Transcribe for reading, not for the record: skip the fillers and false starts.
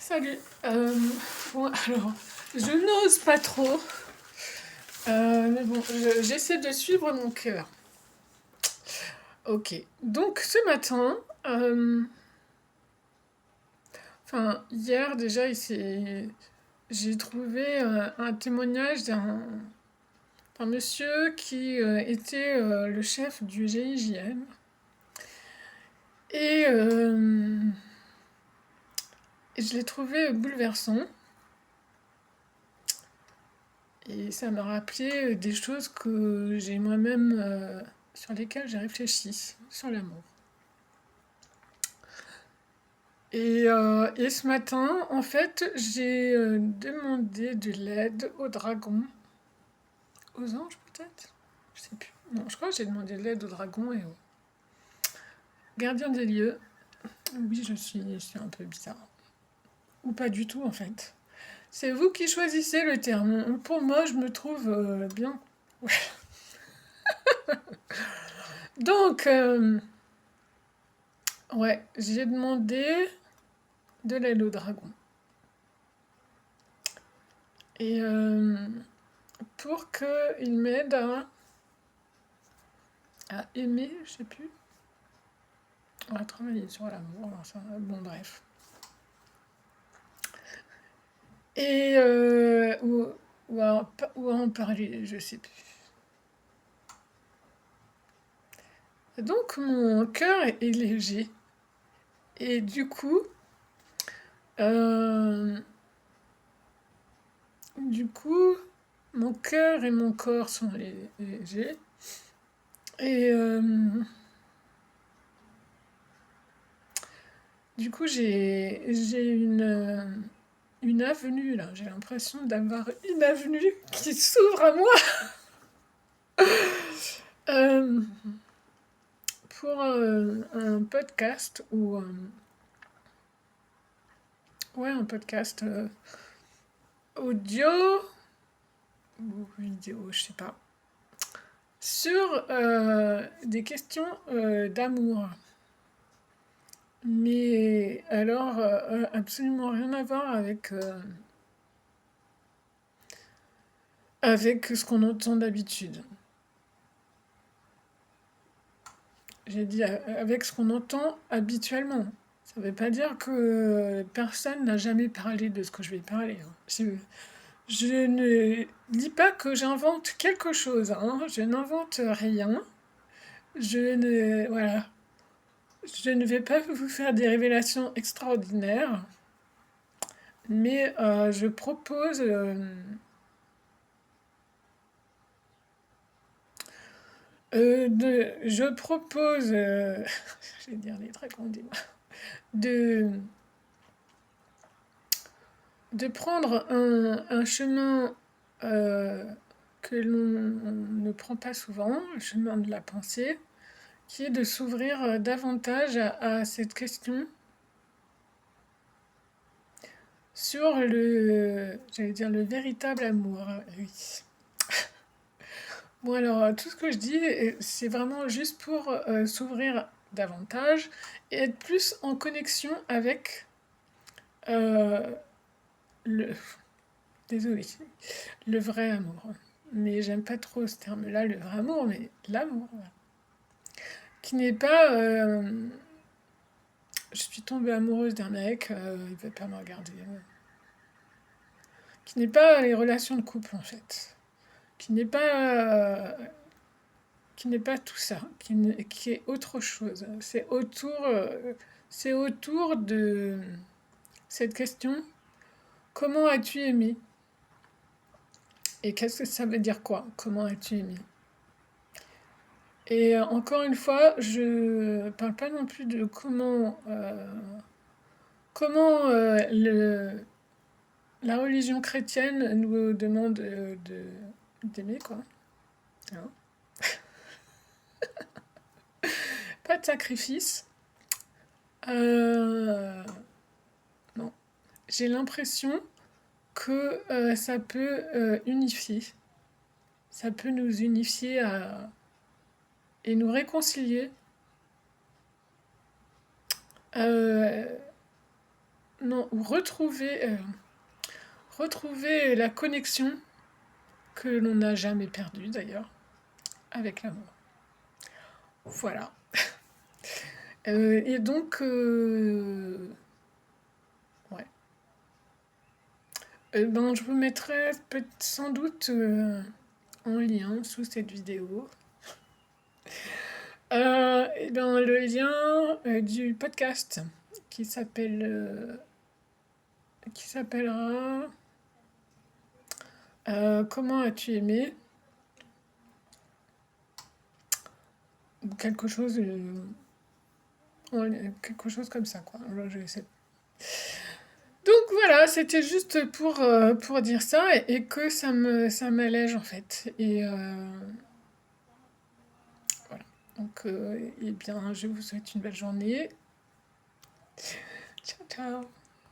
Salut. Bon, alors, je n'ose pas trop, mais bon, j'essaie de suivre mon cœur. Ok. Donc, ce matin, enfin, hier déjà, j'ai trouvé un témoignage d'un monsieur qui était le chef du GIGN. Et je l'ai trouvé bouleversant. Et ça m'a rappelé des choses que j'ai moi-même, sur lesquelles j'ai réfléchi, sur l'amour. Et ce matin, en fait, j'ai demandé de l'aide aux dragons, aux anges peut-être? Je sais plus. Non, je crois que j'ai demandé de l'aide aux dragons et aux gardiens des lieux. Oui, je suis un peu bizarre. Ou pas du tout en fait. C'est vous qui choisissez le terme. Pour moi, je me trouve bien. Donc, ouais, j'ai demandé de l'aide aux dragons. Et pour qu'il m'aide à aimer, je sais plus, à travailler sur l'amour, enfin, bon bref. Et ou à en parler, je sais plus. Donc mon cœur est léger. Et euh, du coup, mon cœur et mon corps sont légers. Et du coup, j'ai une avenue là. J'ai l'impression d'avoir une avenue qui s'ouvre à moi. Euh, pour un podcast ou ouais, un podcast audio ou vidéo, je sais pas, sur des questions d'amour. Mais alors, absolument rien à voir avec ce qu'on entend d'habitude. J'ai dit avec ce qu'on entend habituellement. Ça ne veut pas dire que personne n'a jamais parlé de ce que je vais parler, hein. Je ne dis pas que j'invente quelque chose, hein. Je n'invente rien. Voilà. Je ne vais pas vous faire des révélations extraordinaires, mais je propose, je vais dire les dragons, dis-moi, de, de prendre un chemin euh, que l'on ne prend pas souvent, le chemin de la pensée, qui est de s'ouvrir davantage à cette question sur j'allais dire le véritable amour. Oui. Bon alors, tout ce que je dis, c'est vraiment juste pour s'ouvrir davantage et être plus en connexion avec euh, le, désolé, le vrai amour. Mais j'aime pas trop ce terme-là, le vrai amour, mais l'amour, voilà. Qui n'est pas, je suis tombée amoureuse d'un mec, il veut pas me regarder. Qui n'est pas les relations de couple en fait. Qui n'est pas, qui n'est pas tout ça, qui est autre chose. C'est autour de cette question, comment as-tu aimé? Et qu'est-ce que ça veut dire quoi? Comment as-tu aimé? Et encore une fois, je parle pas non plus de comment la religion chrétienne nous demande d'aimer, quoi. Hein. Pas de sacrifice. Euh, non. J'ai l'impression que ça peut unifier. Ça peut nous unifier et nous réconcilier. Euh, non, ou retrouver la connexion que l'on n'a jamais perdue d'ailleurs avec l'amour. Voilà. Et donc, ouais. Ben, je vous mettrai sans doute en lien sous cette vidéo. Et ben, le lien du podcast qui s'appellera Comment as-tu aimé? Ou quelque chose comme ça, quoi. Alors, je sais. Donc voilà, c'était juste pour dire ça et que ça m'allège en fait. Et voilà. Donc, eh bien, je vous souhaite une belle journée. Ciao, ciao.